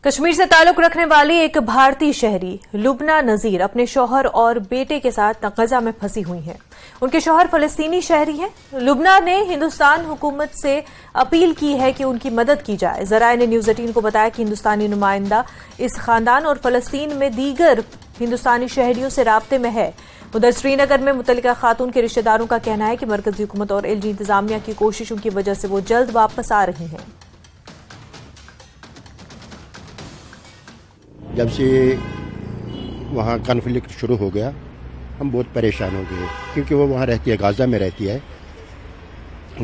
کشمیر سے تعلق رکھنے والی ایک بھارتی شہری لبنہ نذیر اپنے شوہر اور بیٹے کے ساتھ غزہ میں پھنسی ہوئی ہیں۔ ان کے شوہر فلسطینی شہری ہیں۔ لبنہ نے ہندوستان حکومت سے اپیل کی ہے کہ ان کی مدد کی جائے۔ ذرائع نے نیوز 18 کو بتایا کہ ہندوستانی نمائندہ اس خاندان اور فلسطین میں دیگر ہندوستانی شہریوں سے رابطے میں ہے۔ ادھر سری نگر میں متعلقہ خاتون کے رشتہ داروں کا کہنا ہے کہ مرکزی حکومت اور LG انتظامیہ کی کوششوں کی وجہ سے وہ جلد واپس آ رہی ہیں۔ جب سے وہاں کنفلکٹ شروع ہو گیا ہم بہت پریشان ہو گئے، کیونکہ وہ وہاں رہتی ہے، غزہ میں رہتی ہے،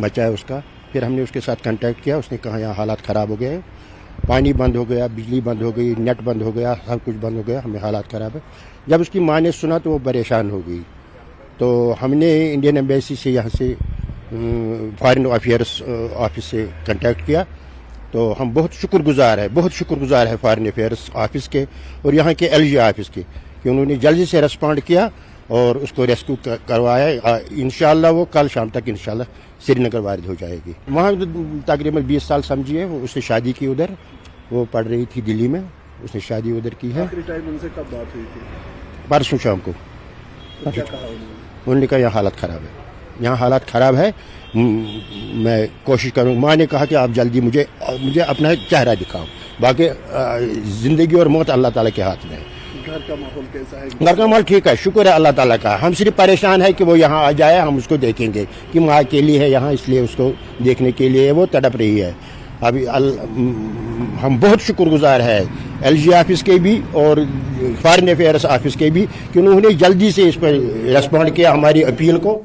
بچہ ہے اس کا۔ پھر ہم نے اس کے ساتھ کنٹیکٹ کیا، اس نے کہا یہاں حالات خراب ہو گئے، پانی بند ہو گیا، بجلی بند ہو گئی، نیٹ بند ہو گیا، سب کچھ بند ہو گیا، ہمیں حالات خراب ہے۔ جب اس کی ماں نے سنا تو وہ پریشان ہو گئی، تو ہم نے انڈین ایمبیسی سے یہاں سے فارن افیئرس آفس سے کنٹیکٹ کیا، تو ہم بہت شکر گزار ہے فارن افیئرس آفس کے اور یہاں کے LG آفس کے، کہ انہوں نے جلدی سے ریسپونڈ کیا اور اس کو ریسکیو کروایا۔ انشاءاللہ وہ کل شام تک انشاءاللہ سری نگر وارد ہو جائے گی۔ وہاں تقریباً 20 سال سمجھیے، اس نے شادی کی ادھر، وہ پڑھ رہی تھی دلی میں، اس نے شادی ادھر کی ہے۔ آخری ٹائم ان سے کب بات ہوئی تھی؟ پرسوں شام کو۔ کیا کہا انہوں نے کہا یہاں حالات خراب ہے، یہاں حالات خراب ہے، میں کوشش کروں۔ ماں نے کہا کہ آپ جلدی مجھے اپنا چہرہ دکھاؤ، باقی زندگی اور موت اللہ تعالیٰ کے ہاتھ میں ہے۔ گھر کا ماحول کیسا ہے؟ گھر کا ماحول ٹھیک ہے، شکر ہے اللہ تعالیٰ کا۔ ہم صرف پریشان ہے کہ وہ یہاں آ جائے، ہم اس کو دیکھیں گے کہ ماں اکیلی ہے یہاں، اس لیے اس کو دیکھنے کے لیے وہ تڑپ رہی ہے۔ ابھی ہم بہت شکر گزار ہے LG آفس کے بھی اور فارن افیئرس آفس کے بھی، کہ انہوں نے جلدی سے اس پر ریسپونڈ کیا ہماری اپیل کو۔